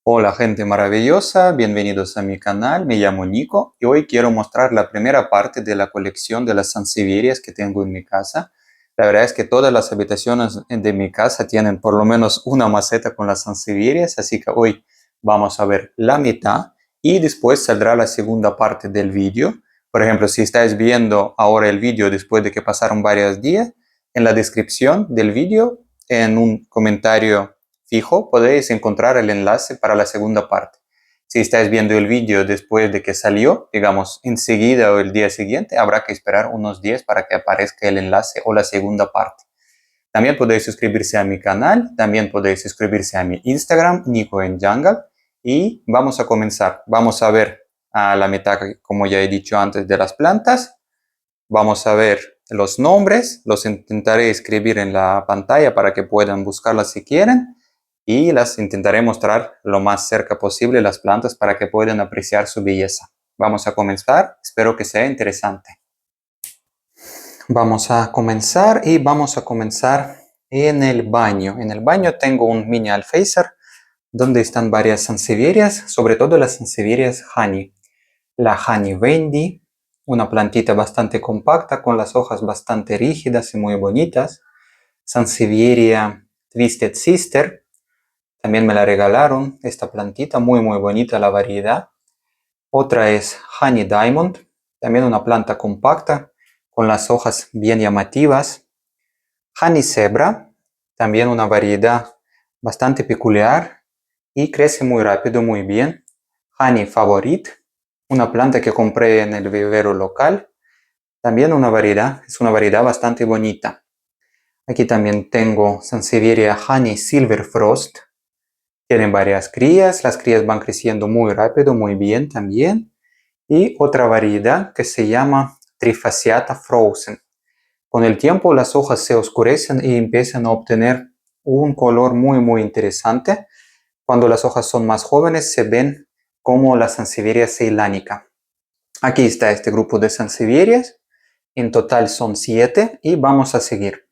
Hola gente maravillosa, bienvenidos a mi canal, me llamo Nico y hoy quiero mostrar la primera parte de la colección de las sansevierias que tengo en mi casa. La verdad es que todas las habitaciones de mi casa tienen por lo menos una maceta con las sansevierias, así que hoy vamos a ver la mitad y después saldrá la segunda parte del vídeo. Por ejemplo, si estáis viendo ahora el vídeo después de que pasaron varios días, en la descripción del vídeo, en un comentario fijo, podéis encontrar el enlace para la segunda parte. Si estáis viendo el vídeo después de que salió, digamos enseguida o el día siguiente, habrá que esperar unos días para que aparezca el enlace o la segunda parte. También podéis suscribirse a mi canal, también podéis suscribirse a mi Instagram, Nico en Jungle, y vamos a comenzar. Vamos a ver a la mitad, como ya he dicho antes, de las plantas. Vamos a ver los nombres, los intentaré escribir en la pantalla para que puedan buscarlas si quieren y las intentaré mostrar lo más cerca posible las plantas para que puedan apreciar su belleza. Vamos a comenzar, espero que sea interesante. Vamos a comenzar en el baño. En el baño tengo un mini alféizar donde están varias sansevierias, sobre todo las sansevierias honey. La honey Wendy, una plantita bastante compacta con las hojas bastante rígidas y muy bonitas. Sansevieria Twisted Sister, también me la regalaron, esta plantita muy bonita la variedad. Otra es Honey Diamond, también una planta compacta con las hojas bien llamativas. Honey Zebra, también una variedad bastante peculiar y crece muy rápido, muy bien. Honey Favorite, una planta que compré en el vivero local, también es una variedad bastante bonita. Aquí también tengo Sansevieria Honey Silver Frost. Tienen varias crías, las crías van creciendo muy rápido, muy bien también. Y otra variedad que se llama Trifasciata Frozen. Con el tiempo las hojas se oscurecen y empiezan a obtener un color muy interesante. Cuando las hojas son más jóvenes se ven como la Sansevieria ceylánica. Aquí está este grupo de sansevierias. En total son 7 y vamos a seguir.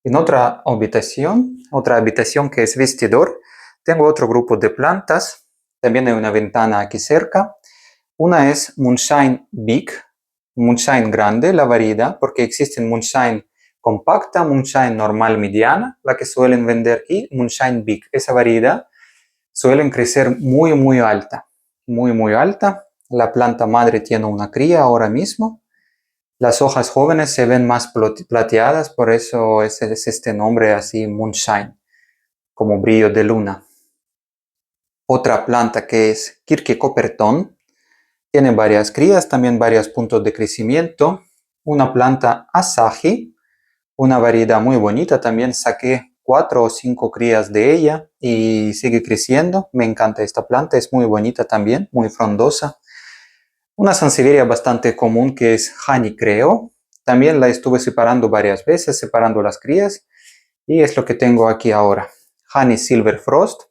En otra habitación que es vestidor, tengo otro grupo de plantas. También hay una ventana aquí cerca. Una es Moonshine Big, Moonshine grande, la variedad, porque existen Moonshine compacta, Moonshine normal mediana, la que suelen vender, y Moonshine Big. Esa variedad suelen crecer muy alta, muy alta. La planta madre tiene una cría ahora mismo. Las hojas jóvenes se ven más plateadas, por eso es este nombre así, Moonshine, como brillo de luna. Otra planta que es Kirke-Copperton, tiene varias crías, también varios puntos de crecimiento. Una planta Asahi, una variedad muy bonita, también saqué 4 o 5 crías de ella y sigue creciendo. Me encanta esta planta, es muy bonita también, muy frondosa. Una sansevieria bastante común que es Honey Creo. También la estuve separando varias veces, separando las crías. Y es lo que tengo aquí ahora. Honey Silver Frost.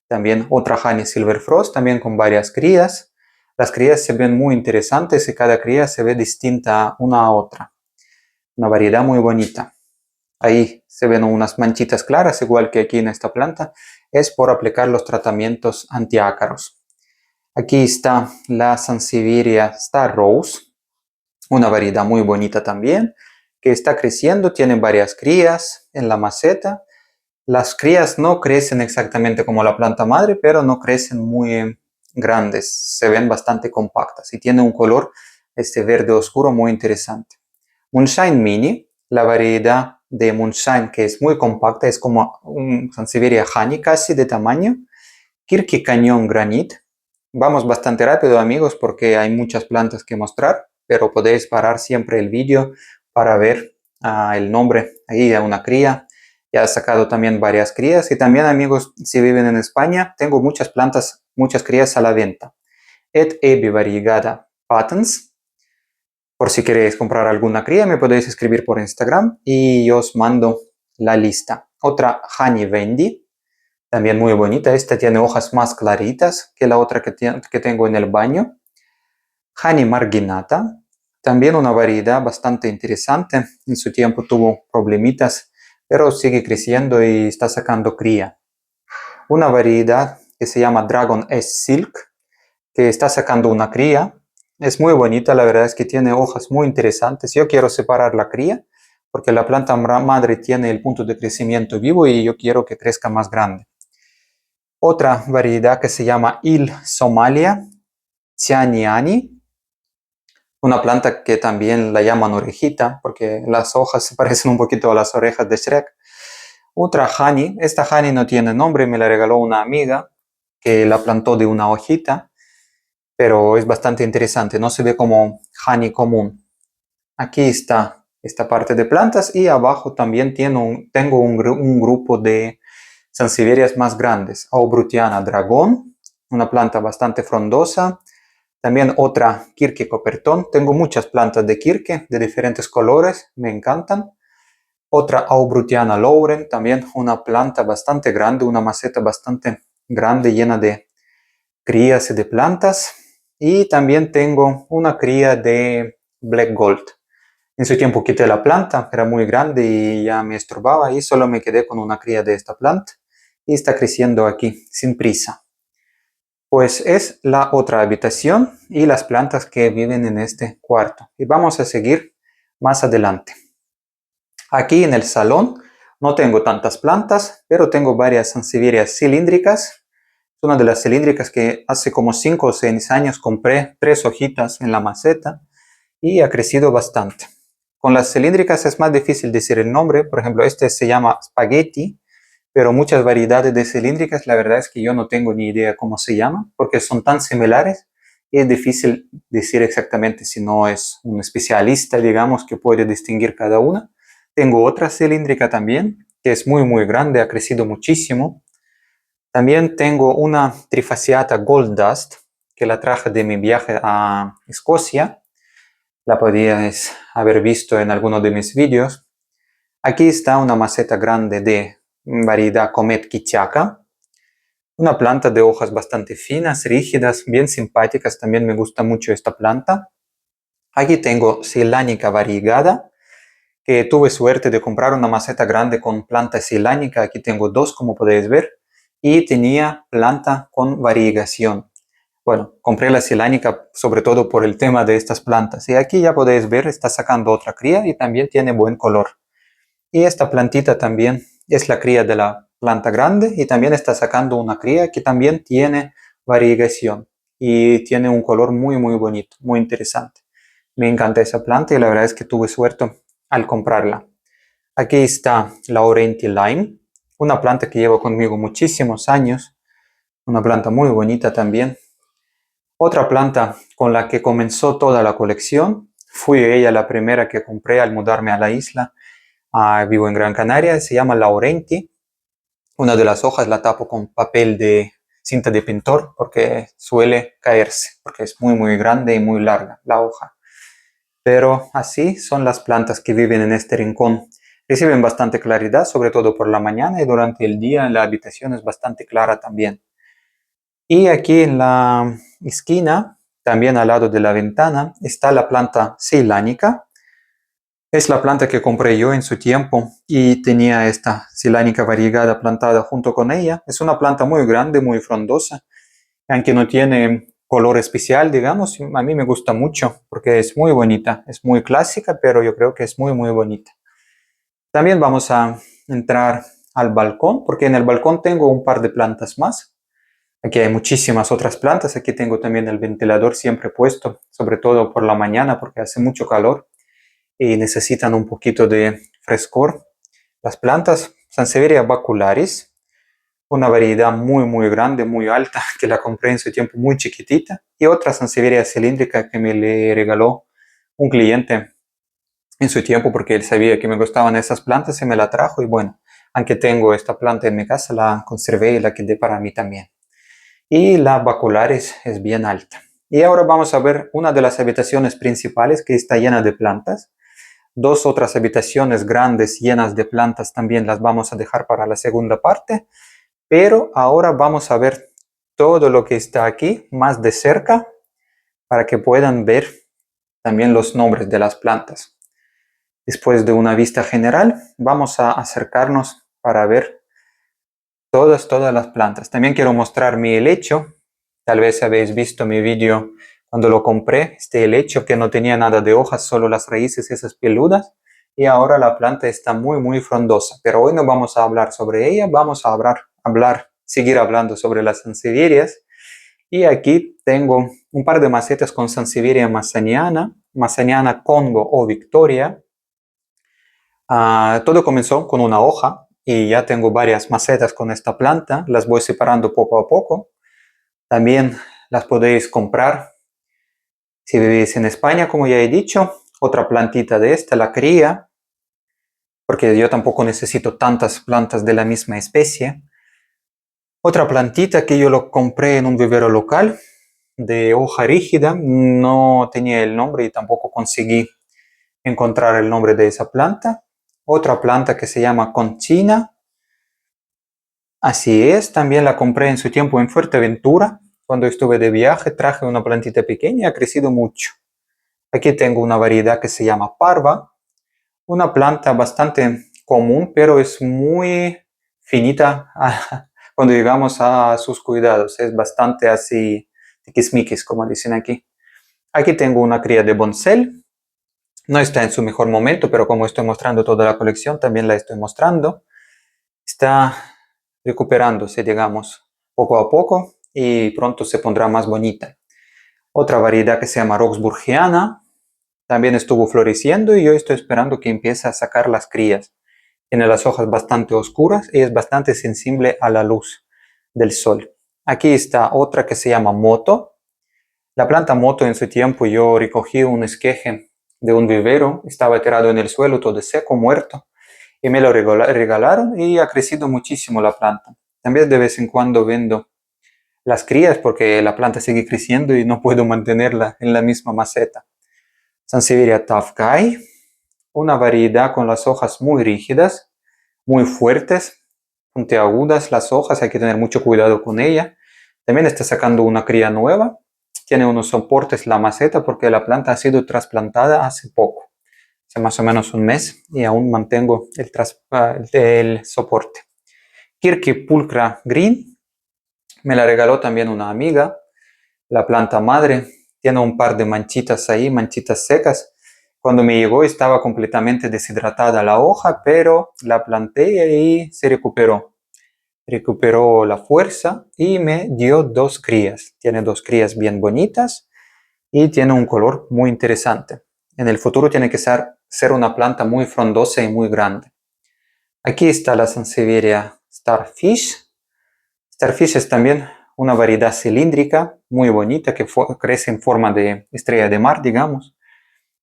También otra Honey Silver Frost, también con varias crías. Las crías se ven muy interesantes y cada cría se ve distinta una a otra. Una variedad muy bonita. Ahí se ven unas manchitas claras, igual que aquí en esta planta. Es por aplicar los tratamientos antiácaros. Aquí está la Sansevieria Star Rose, una variedad muy bonita también, que está creciendo, tiene varias crías en la maceta. Las crías no crecen exactamente como la planta madre, pero no crecen muy grandes, se ven bastante compactas y tiene un color verde oscuro muy interesante. Moonshine Mini, la variedad de Moonshine que es muy compacta, es como un Sansevieria Honey casi de tamaño. Kirky Canyon Granite. Vamos bastante rápido amigos porque hay muchas plantas que mostrar, pero podéis parar siempre el vídeo para ver el nombre. Ahí hay una cría, ya he sacado también varias crías y también amigos si viven en España tengo muchas plantas, muchas crías a la venta. Et Ebi variegata patens. Por si queréis comprar alguna cría me podéis escribir por Instagram y os mando la lista. Otra Honey Wendy. También muy bonita, esta tiene hojas más claritas que la otra que tengo en el baño. Honey Marginata, también una variedad bastante interesante. En su tiempo tuvo problemitas, pero sigue creciendo y está sacando cría. Una variedad que se llama Dragon S Silk, que está sacando una cría. Es muy bonita, la verdad es que tiene hojas muy interesantes. Yo quiero separar la cría porque la planta madre tiene el punto de crecimiento vivo y yo quiero que crezca más grande. Otra variedad que se llama Il Somalia Tianiani, una planta que también la llaman orejita porque las hojas se parecen un poquito a las orejas de Shrek. Otra honey, esta honey no tiene nombre, me la regaló una amiga que la plantó de una hojita, pero es bastante interesante, no se ve como honey común. Aquí está esta parte de plantas y abajo también tengo un grupo de sansevierias más grandes. Aubrutiana dragón, una planta bastante frondosa. También otra Kirke copertón. Tengo muchas plantas de Kirke de diferentes colores, me encantan. Otra Aubrutiana Lauren, también una planta bastante grande, una maceta bastante grande llena de crías de plantas. Y también tengo una cría de Black Gold. En su tiempo quité la planta, era muy grande y ya me estorbaba y solo me quedé con una cría de esta planta y está creciendo aquí sin prisa. Pues es la otra habitación y las plantas que viven en este cuarto. Y vamos a seguir más adelante. Aquí en el salón no tengo tantas plantas, pero tengo varias sansevierias cilíndricas. Una de las cilíndricas que hace como 5 o 6 años compré 3 hojitas en la maceta y ha crecido bastante. Con las cilíndricas es más difícil decir el nombre. Por ejemplo, este se llama Spaghetti, pero muchas variedades de cilíndricas, la verdad es que yo no tengo ni idea cómo se llaman, porque son tan similares y es difícil decir exactamente si no es un especialista, digamos, que puede distinguir cada una. Tengo otra cilíndrica también, que es muy grande, ha crecido muchísimo. También tengo una Trifasciata Gold Dust, que la traje de mi viaje a Escocia. La podíais haber visto en alguno de mis vídeos. Aquí está una maceta grande de variedad Comet Kichaka. Una planta de hojas bastante finas, rígidas, bien simpáticas. También me gusta mucho esta planta. Aquí tengo Silánica variegada, que tuve suerte de comprar una maceta grande con planta silánica. Aquí tengo 2, como podéis ver. Y tenía planta con variegación. Bueno, compré la silánica sobre todo por el tema de estas plantas. Y aquí ya podéis ver, está sacando otra cría y también tiene buen color. Y esta plantita también es la cría de la planta grande y también está sacando una cría que también tiene variegación y tiene un color muy bonito, muy interesante. Me encanta esa planta y la verdad es que tuve suerte al comprarla. Aquí está Laurenti Lime, una planta que llevo conmigo muchísimos años, una planta muy bonita también. Otra planta con la que comenzó toda la colección, fui ella la primera que compré al mudarme a la isla. Vivo en Gran Canaria, se llama Laurenti. Una de las hojas la tapo con papel de cinta de pintor porque suele caerse, porque es muy grande y muy larga la hoja. Pero así son las plantas que viven en este rincón. Reciben bastante claridad, sobre todo por la mañana, y durante el día la habitación es bastante clara también. Y aquí en la esquina, también al lado de la ventana, está la planta ceilánica. Es la planta que compré yo en su tiempo y tenía esta Silánica variegada plantada junto con ella. Es una planta muy grande, muy frondosa, aunque no tiene color especial, digamos. A mí me gusta mucho porque es muy bonita, es muy clásica, pero yo creo que es muy bonita. También vamos a entrar al balcón, porque en el balcón tengo un par de plantas más. Aquí hay muchísimas otras plantas. Aquí tengo también el ventilador siempre puesto, sobre todo por la mañana porque hace mucho calor y necesitan un poquito de frescor. Las plantas Sansevieria bacularis, una variedad muy grande, muy alta, que la compré en su tiempo muy chiquitita, y otra Sansevieria cilíndrica que me le regaló un cliente en su tiempo porque él sabía que me gustaban esas plantas y me la trajo. Y bueno, aunque tengo esta planta en mi casa, la conservé y la quedé para mí también. Y la bacularis es bien alta. Y ahora vamos a ver una de las habitaciones principales que está llena de plantas. 2 otras habitaciones grandes llenas de plantas también las vamos a dejar para la segunda parte, pero ahora vamos a ver todo lo que está aquí más de cerca para que puedan ver también los nombres de las plantas. Después de una vista general, vamos a acercarnos para ver todas las plantas. También quiero mostrar mi helecho. Tal vez habéis visto mi vídeo cuando lo compré, este helecho que no tenía nada de hojas, solo las raíces esas peludas. Y ahora la planta está muy frondosa. Pero hoy no vamos a hablar sobre ella, vamos a seguir hablando sobre las sansevierias. Y aquí tengo un par de macetas con Sansevieria massaniana, Massaniana Congo o Victoria. Todo comenzó con una hoja y ya tengo varias macetas con esta planta. Las voy separando poco a poco. También las podéis comprar si vivís en España, como ya he dicho. Otra plantita de esta, la cría, porque yo tampoco necesito tantas plantas de la misma especie. Otra plantita que yo lo compré en un vivero local, de hoja rígida. No tenía el nombre y tampoco conseguí encontrar el nombre de esa planta. Otra planta que se llama Conchina. Así es, también la compré en su tiempo en Fuerteventura. Cuando estuve de viaje traje una plantita pequeña y ha crecido mucho. Aquí tengo una variedad que se llama Parva. Una planta bastante común, pero es muy finita cuando llegamos a sus cuidados. Es bastante así, tiquismiquis, como dicen aquí. Aquí tengo una cría de Boncel. No está en su mejor momento, pero como estoy mostrando toda la colección, también la estoy mostrando. Está recuperándose, digamos, poco a poco y pronto se pondrá más bonita. Otra variedad que se llama Roxburghiana también estuvo floreciendo y yo estoy esperando que empiece a sacar las crías. Tiene las hojas bastante oscuras y es bastante sensible a la luz del sol. Aquí está otra que se llama Moto. La planta Moto en su tiempo yo recogí un esqueje de un vivero, estaba tirado en el suelo todo seco, muerto, y me lo regalaron y ha crecido muchísimo la planta. También de vez en cuando vendo las crías porque la planta sigue creciendo y no puedo mantenerla en la misma maceta. Sansevieria Tafkai, una variedad con las hojas muy rígidas, muy fuertes, puntiagudas las hojas, hay que tener mucho cuidado con ella. También está sacando una cría nueva, tiene unos soportes la maceta porque la planta ha sido trasplantada hace poco, hace más o menos un mes, y aún mantengo el soporte. Kirky Pulcra Green, me la regaló también una amiga, la planta madre, tiene un par de manchitas ahí, manchitas secas. Cuando me llegó estaba completamente deshidratada la hoja, pero la planté y se recuperó. Recuperó la fuerza y me dio 2 crías. Tiene 2 crías bien bonitas y tiene un color muy interesante. En el futuro tiene que ser una planta muy frondosa y muy grande. Aquí está la Sansevieria Starfish. Starfish es también una variedad cilíndrica muy bonita que crece en forma de estrella de mar, digamos.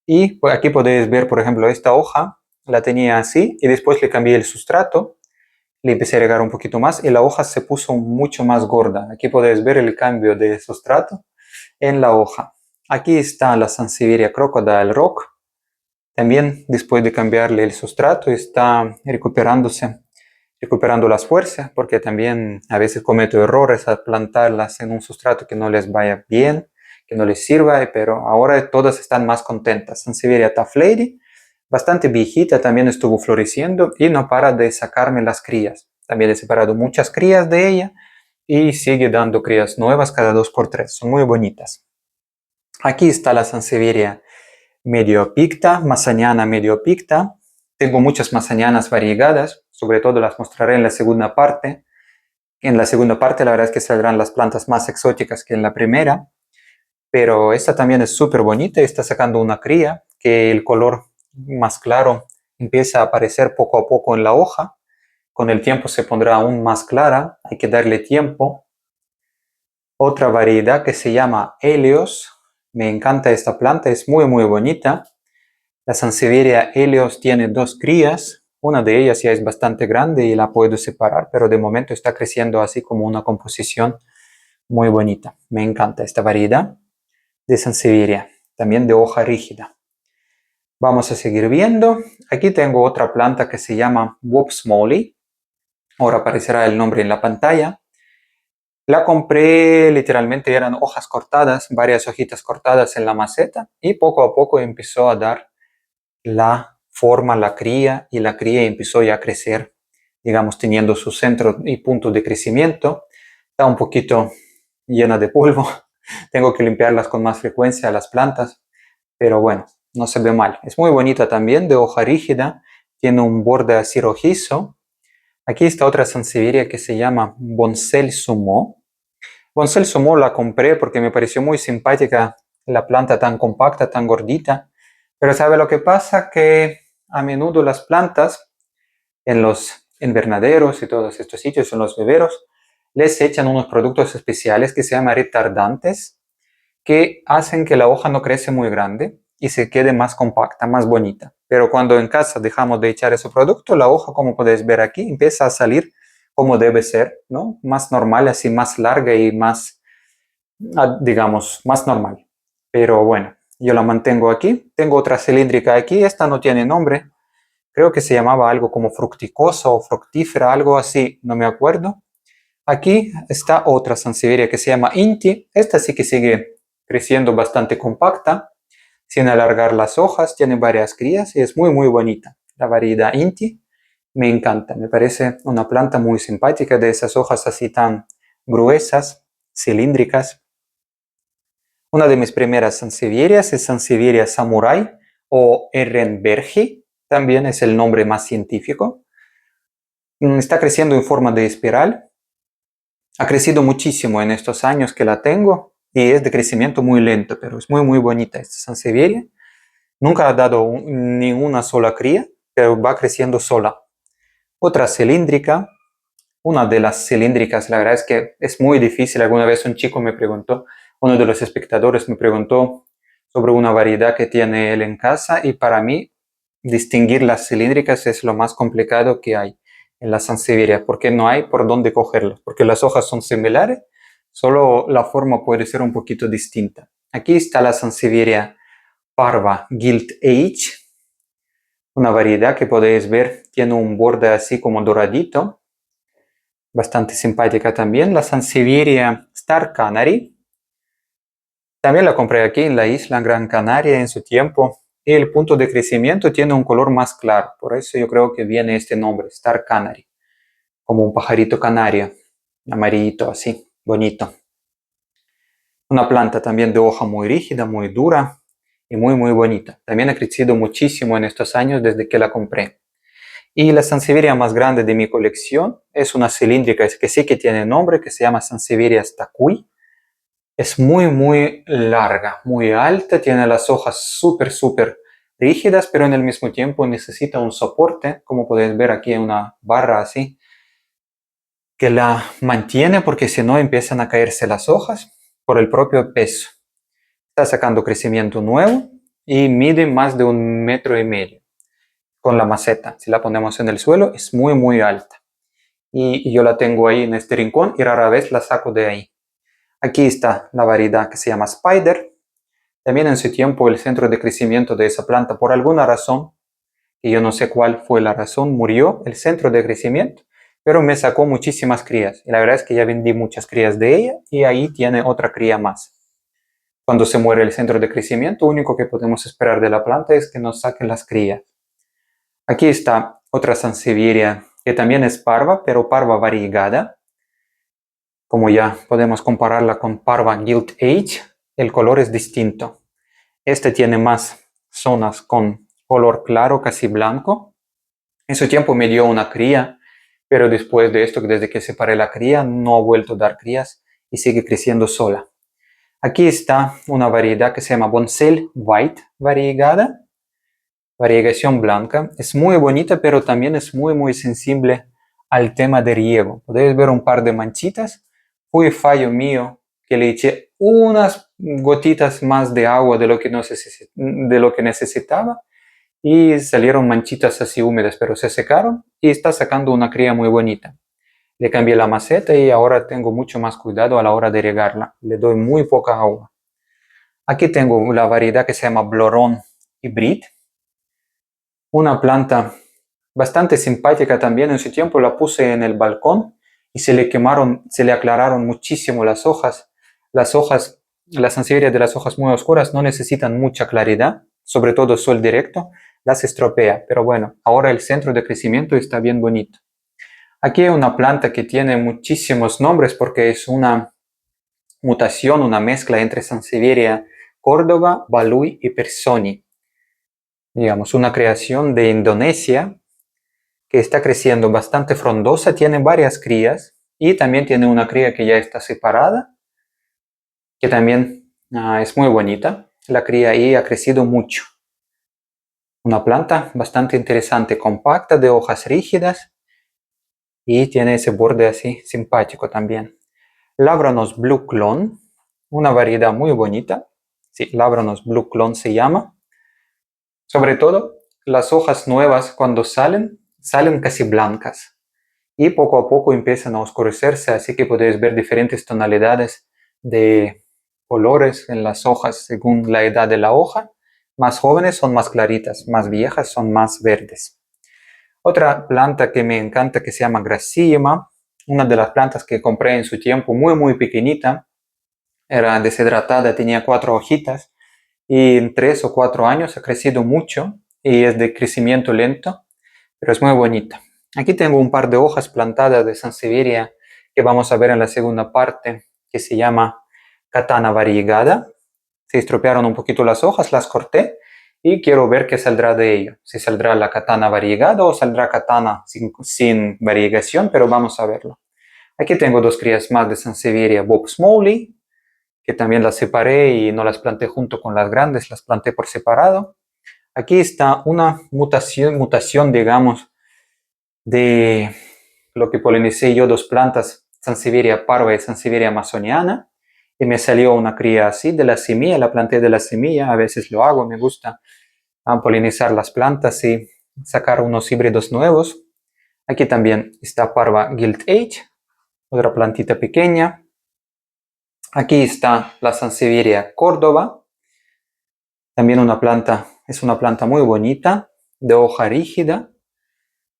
Y pues, aquí podéis ver, por ejemplo, esta hoja la tenía así y después le cambié el sustrato, le empecé a regar un poquito más y la hoja se puso mucho más gorda. Aquí podéis ver el cambio de sustrato en la hoja. Aquí está la Sansevieria Crocodile Rock. También después de cambiarle el sustrato está recuperando las fuerzas, porque también a veces cometo errores al plantarlas en un sustrato que no les vaya bien, que no les sirva, pero ahora todas están más contentas. Sansevieria Tough Lady, bastante viejita, también estuvo floreciendo y no para de sacarme las crías. También he separado muchas crías de ella y sigue dando crías nuevas cada 2 por 3. Son muy bonitas. Aquí está la Sansevieria Mediopicta, Massaniana Mediopicta. Tengo muchas massanianas variegadas, sobre todo las mostraré en la segunda parte. En la segunda parte la verdad es que saldrán las plantas más exóticas que en la primera, pero esta también es súper bonita, está sacando una cría, que el color más claro empieza a aparecer poco a poco en la hoja. Con el tiempo se pondrá aún más clara, hay que darle tiempo. Otra variedad que se llama Helios, me encanta esta planta, es muy bonita. La Sansevieria Helios tiene 2 crías, una de ellas ya es bastante grande y la puedo separar, pero de momento está creciendo así como una composición muy bonita. Me encanta esta variedad de Sansevieria, también de hoja rígida. Vamos a seguir viendo. Aquí tengo otra planta que se llama Whoops Molly. Ahora aparecerá el nombre en la pantalla. La compré, literalmente eran hojas cortadas, varias hojitas cortadas en la maceta y poco a poco empezó a dar la forma, la cría, y la cría empezó ya a crecer digamos, teniendo su centro y punto de crecimiento. Está un poquito llena de polvo. Tengo que limpiarlas con más frecuencia las plantas, pero bueno, no se ve mal. Es muy bonita también, de hoja rígida, tiene un borde así rojizo. Aquí está otra sansevieria que se llama Bonsai Sumo. Bonsai Sumo la compré porque me pareció muy simpática la planta tan compacta, tan gordita. Pero ¿sabe lo que pasa? Que a menudo las plantas en los invernaderos y todos estos sitios, en los viveros, les echan unos productos especiales que se llaman retardantes, que hacen que la hoja no crece muy grande y se quede más compacta, más bonita. Pero cuando en casa dejamos de echar ese producto, la hoja, como podéis ver aquí, empieza a salir como debe ser, ¿no? Más normal, así más larga y más, digamos, más normal. Pero bueno, yo la mantengo aquí. Tengo otra cilíndrica aquí, esta no tiene nombre. Creo que se llamaba algo como fructicosa o fructífera, algo así, no me acuerdo. Aquí está otra sansevieria que se llama Inti. Esta sí que sigue creciendo bastante compacta, sin alargar las hojas, tiene varias crías y es muy muy bonita. La variedad Inti me encanta, me parece una planta muy simpática, de esas hojas así tan gruesas, cilíndricas. Una de mis primeras sansevierias es Sansevieria Samurai o Ehrenbergi, también es el nombre más científico. Está creciendo en forma de espiral. Ha crecido muchísimo en estos años que la tengo y es de crecimiento muy lento, pero es muy muy bonita esta sansevieria. Nunca ha dado ninguna sola cría, pero va creciendo sola. Otra cilíndrica, una de las cilíndricas, la verdad es que es muy difícil. Alguna vez un chico me preguntó, uno de los espectadores me preguntó sobre una variedad que tiene él en casa y para mí distinguir las cilíndricas es lo más complicado que hay en la sansevieria, porque no hay por dónde cogerlas, porque las hojas son similares, solo la forma puede ser un poquito distinta. Aquí está la sansevieria Parva Gilt Age, una variedad que podéis ver, tiene un borde así como doradito, bastante simpática también. La sansevieria Star Canary, también la compré aquí en la isla Gran Canaria en su tiempo. Y el punto de crecimiento tiene un color más claro, por eso yo creo que viene este nombre, Star Canary, como un pajarito canario, amarillito así, bonito. Una planta también de hoja muy rígida, muy dura y muy muy bonita. También ha crecido muchísimo en estos años desde que la compré. Y la sansevieria más grande de mi colección es una cilíndrica que sí que tiene nombre, que se llama Sansevieria Stacui. Es muy muy larga, muy alta, tiene las hojas súper rígidas, pero en el mismo tiempo necesita un soporte, como podéis ver aquí en una barra así, que la mantiene porque si no empiezan a caerse las hojas por el propio peso. Está sacando crecimiento nuevo y mide más de 1,5 metros con la maceta. Si la ponemos en el suelo es muy muy alta. Y yo la tengo ahí en este rincón y rara vez la saco de ahí. Aquí está la variedad que se llama Spider. También en su tiempo el centro de crecimiento de esa planta, por alguna razón, que yo no sé cuál fue la razón, murió el centro de crecimiento, pero me sacó muchísimas crías. Y la verdad es que ya vendí muchas crías de ella y ahí tiene otra cría más. Cuando se muere el centro de crecimiento, lo único que podemos esperar de la planta es que nos saquen las crías. Aquí está otra sansevieria que también es parva, pero parva variegada. Como ya podemos compararla con Parva Gilt Age, el color es distinto. Este tiene más zonas con color claro, casi blanco. En su tiempo me dio una cría, pero después de esto, desde que separé la cría, no ha vuelto a dar crías y sigue creciendo sola. Aquí está una variedad que se llama Bonsai White variegada, variegación blanca. Es muy bonita, pero también es muy sensible al tema de riego. Podéis ver un par de manchitas. Fue fallo mío que le eché unas gotitas más de agua de lo que necesitaba y salieron manchitas así húmedas, pero se secaron y está sacando una cría muy bonita. Le cambié la maceta y ahora tengo mucho más cuidado a la hora de regarla. Le doy muy poca agua. Aquí tengo la variedad que se llama Bloron Hybrid. Una planta bastante simpática también. En su tiempo la puse en el balcón y se le aclararon muchísimo las hojas. Las sansevierias de las hojas muy oscuras no necesitan mucha claridad, sobre todo sol directo, las estropea. Pero bueno, ahora el centro de crecimiento está bien bonito. Aquí hay una planta que tiene muchísimos nombres porque es una mutación, una mezcla entre Sansevieria Córdoba, Balui y Personi. Digamos, una creación de Indonesia que está creciendo bastante frondosa, tiene varias crías y también tiene una cría que ya está separada, que también es muy bonita. La cría ahí ha crecido mucho. Una planta bastante interesante, compacta, de hojas rígidas y tiene ese borde así simpático también. Labranos Blue Clone, una variedad muy bonita. Sí, Labranos Blue Clone se llama. Sobre todo, las hojas nuevas cuando salen casi blancas y poco a poco empiezan a oscurecerse, así que podéis ver diferentes tonalidades de colores en las hojas según la edad de la hoja. Más jóvenes son más claritas, más viejas son más verdes. Otra planta que me encanta que se llama Gracillima, una de las plantas que compré en su tiempo, muy pequeñita, era deshidratada, tenía 4 hojitas y en 3 o 4 años ha crecido mucho y es de crecimiento lento, pero es muy bonita. Aquí tengo un par de hojas plantadas de Sansevieria que vamos a ver en la segunda parte, que se llama Katana variegada. Se estropearon un poquito las hojas, las corté y quiero ver qué saldrá de ello. Si saldrá la Katana variegada o saldrá Katana sin variegación, pero vamos a verlo. Aquí tengo 2 crías más de Sansevieria Bob Smalley, que también las separé y no las planté junto con las grandes, las planté por separado. Aquí está una mutación digamos, de lo que polinicé yo 2 plantas, Sansevieria parva y Sansevieria amazoniana, y me salió una cría así de la semilla, la planté de la semilla, a veces lo hago, me gusta polinizar las plantas y sacar unos híbridos nuevos. Aquí también está parva Gilt Age, otra plantita pequeña. Aquí está la Sansevieria Córdoba, también es una planta muy bonita, de hoja rígida.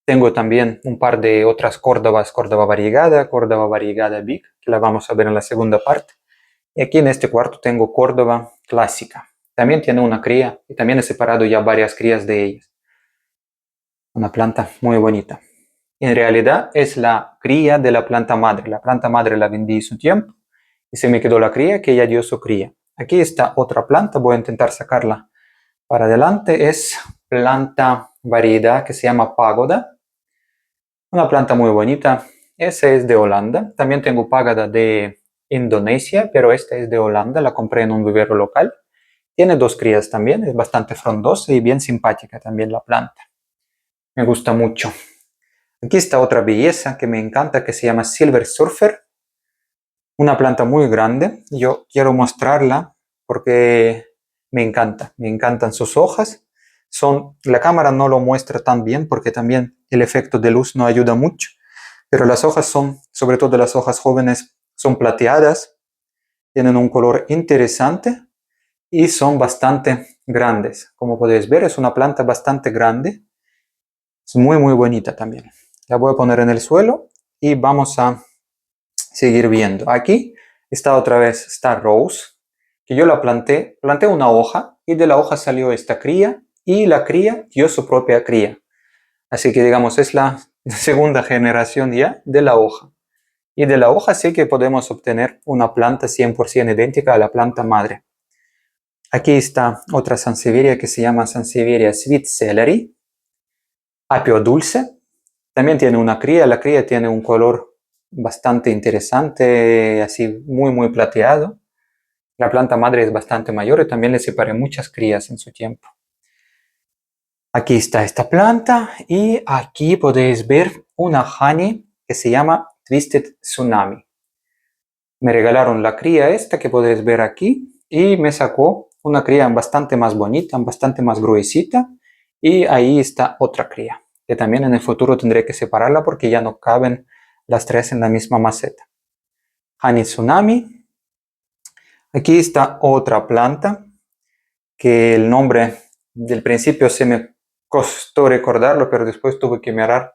Tengo también un par de otras Córdobas, Córdoba variegada Big, que la vamos a ver en la segunda parte. Y aquí en este cuarto tengo Córdoba clásica. También tiene una cría y también he separado ya varias crías de ellas. Una planta muy bonita. En realidad es la cría de la planta madre. La planta madre la vendí su tiempo y se me quedó la cría que ella dio su cría. Aquí está otra planta, voy a intentar sacarla para adelante. Es planta variedad que se llama Pagoda. Una planta muy bonita. Esa es de Holanda. También tengo Pagoda de Indonesia, pero esta es de Holanda. La compré en un vivero local. Tiene 2 crías también. Es bastante frondosa y bien simpática también la planta. Me gusta mucho. Aquí está otra belleza que me encanta que se llama Silver Surfer. Una planta muy grande. Yo quiero mostrarla porque me encanta. Me encantan sus hojas. La cámara no lo muestra tan bien porque también el efecto de luz no ayuda mucho. Pero las hojas sobre todo las hojas jóvenes, son plateadas. Tienen un color interesante y son bastante grandes. Como podéis ver, es una planta bastante grande. Es muy bonita también. La voy a poner en el suelo y vamos a seguir viendo. Aquí está otra vez Star Rose, que yo la planté una hoja y de la hoja salió esta cría y la cría dio su propia cría. Así que digamos es la segunda generación ya de la hoja. Y de la hoja sí que podemos obtener una planta 100% idéntica a la planta madre. Aquí está otra Sansevieria que se llama Sansevieria Sweet Celery, apio dulce. También tiene una cría, la cría tiene un color bastante interesante, así muy plateado. La planta madre es bastante mayor y también le separé muchas crías en su tiempo. Aquí está esta planta y aquí podéis ver una honey que se llama Twisted Tsunami. Me regalaron la cría esta que podéis ver aquí y me sacó una cría bastante más bonita, bastante más gruesita y ahí está otra cría que también en el futuro tendré que separarla porque ya no caben las 3 en la misma maceta. Honey Tsunami. Aquí está otra planta que el nombre del principio se me costó recordarlo, pero después tuve que mirar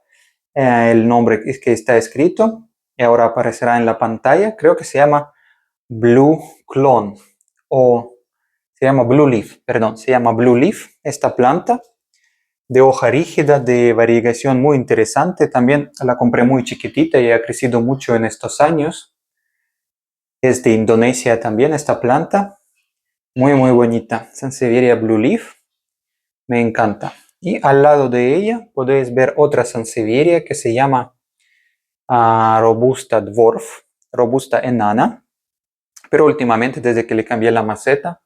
el nombre que está escrito y ahora aparecerá en la pantalla. Creo que se llama Blue Clone o se llama Blue Leaf, perdón, se llama Blue Leaf esta planta. de hoja rígida, de variegación muy interesante. También la compré muy chiquitita y ha crecido mucho en estos años. Es de Indonesia también esta planta. Muy bonita. Sansevieria Blue Leaf. Me encanta. Y al lado de ella podéis ver otra sansevieria que se llama Robusta Dwarf, Robusta enana. Pero últimamente, desde que le cambié la maceta,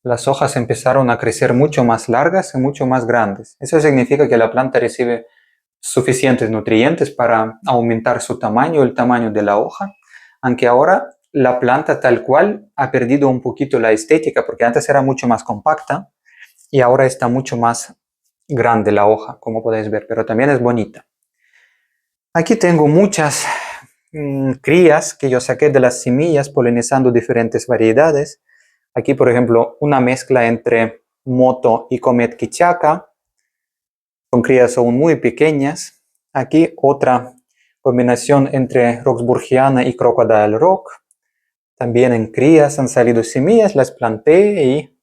las hojas empezaron a crecer mucho más largas y mucho más grandes. Eso significa que la planta recibe suficientes nutrientes para aumentar su tamaño, el tamaño de la hoja, aunque ahora la planta tal cual ha perdido un poquito la estética, porque antes era mucho más compacta y ahora está mucho más grande la hoja, como podéis ver, pero también es bonita. Aquí tengo muchas crías que yo saqué de las semillas polinizando diferentes variedades. Aquí, por ejemplo, una mezcla entre Moto y Comet Kichaka. Son crías aún muy pequeñas. Aquí otra combinación entre Roxburghiana y Crocodile Rock. También en crías han salido semillas, las planté y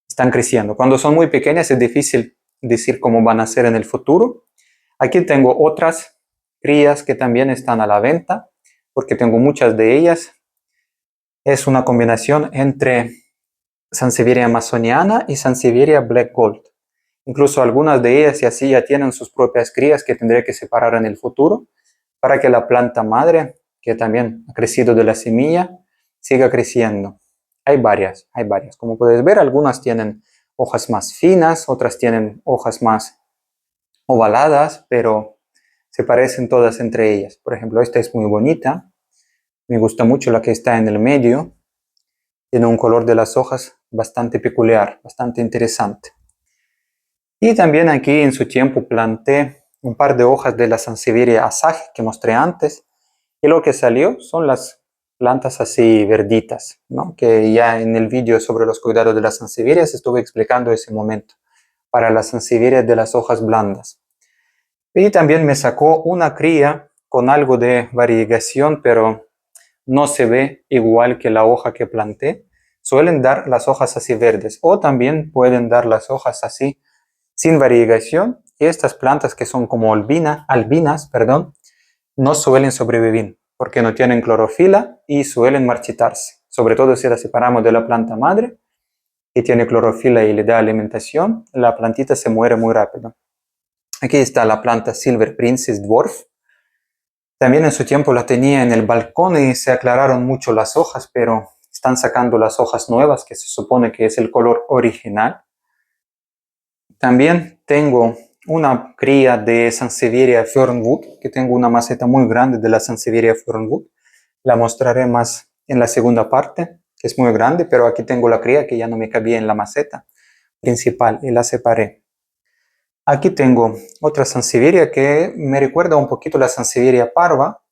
están creciendo. Cuando son muy pequeñas es difícil decir cómo van a ser en el futuro. Aquí tengo otras crías que también están a la venta, porque tengo muchas de ellas. Es una combinación entre Sansevieria amazoniana y Sansevieria Black Gold. Incluso algunas de ellas y así ya tienen sus propias crías que tendré que separar en el futuro para que la planta madre, que también ha crecido de la semilla, siga creciendo. Hay varias. Como puedes ver, algunas tienen hojas más finas, otras tienen hojas más ovaladas, pero se parecen todas entre ellas. Por ejemplo, esta es muy bonita. Me gusta mucho la que está en el medio. Tiene un color de las hojas bastante peculiar, bastante interesante. Y también aquí en su tiempo planté un par de hojas de la Sansevieria Asage que mostré antes. Y lo que salió son las plantas así verditas, ¿no? Que ya en el vídeo sobre los cuidados de las Sansevierias estuve explicando ese momento. Para las Sansevierias de las hojas blandas. Y también me sacó una cría con algo de variegación, pero no se ve igual que la hoja que planté. Suelen dar las hojas así verdes o también pueden dar las hojas así sin variegación. Y estas plantas que son como albinas, no suelen sobrevivir porque no tienen clorofila y suelen marchitarse. Sobre todo si la separamos de la planta madre que tiene clorofila y le da alimentación, la plantita se muere muy rápido. Aquí está la planta Silver Princess Dwarf. También en su tiempo la tenía en el balcón y se aclararon mucho las hojas, pero están sacando las hojas nuevas, que se supone que es el color original. También tengo una cría de Sansevieria Fernwood, que tengo una maceta muy grande de la Sansevieria Fernwood. La mostraré más en la segunda parte, que es muy grande, pero aquí tengo la cría que ya no me cabía en la maceta principal y la separé. Aquí tengo otra Sansevieria que me recuerda un poquito a la Sansevieria parva,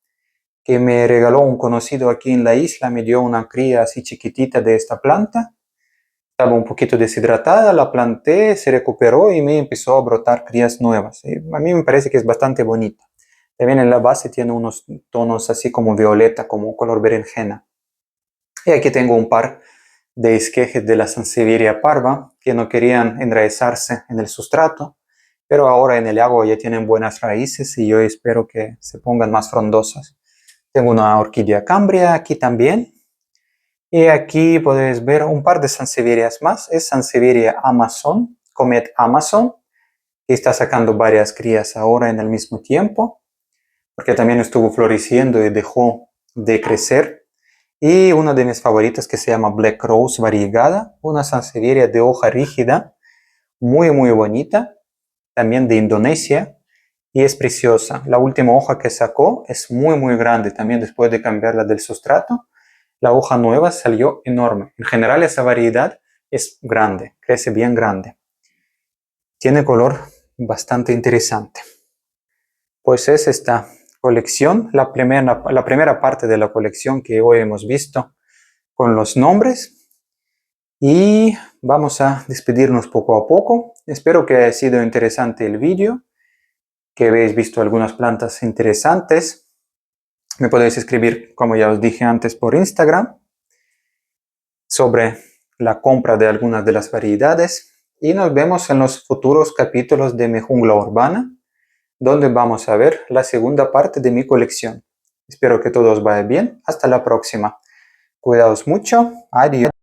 que me regaló un conocido aquí en la isla, me dio una cría así chiquitita de esta planta. Estaba un poquito deshidratada, la planté, se recuperó y me empezó a brotar crías nuevas. A mí me parece que es bastante bonita. También en la base tiene unos tonos así como violeta, como color berenjena. Y aquí tengo un par de esquejes de la Sansevieria parva que no querían enraizarse en el sustrato, pero ahora en el agua ya tienen buenas raíces y yo espero que se pongan más frondosas. Tengo una orquídea cambria aquí también. Y aquí podéis ver un par de Sansevierias más. Es Sansevieria Amazon, Comet Amazon, que está sacando varias crías ahora en el mismo tiempo, porque también estuvo floreciendo y dejó de crecer. Y una de mis favoritas que se llama Black Rose variegada, una Sansevieria de hoja rígida, muy bonita, también de Indonesia, y es preciosa. La última hoja que sacó es muy grande, también después de cambiarla del sustrato. La hoja nueva salió enorme. En general esa variedad es grande, crece bien grande. Tiene color bastante interesante. Pues es esta colección, la primera parte de la colección que hoy hemos visto con los nombres. Y vamos a despedirnos poco a poco. Espero que haya sido interesante el vídeo, que habéis visto algunas plantas interesantes. Me podéis escribir, como ya os dije antes, por Instagram sobre la compra de algunas de las variedades y nos vemos en los futuros capítulos de Mi Jungla Urbana, donde vamos a ver la segunda parte de mi colección. Espero que todo os vaya bien. Hasta la próxima. Cuidaos mucho. Adiós.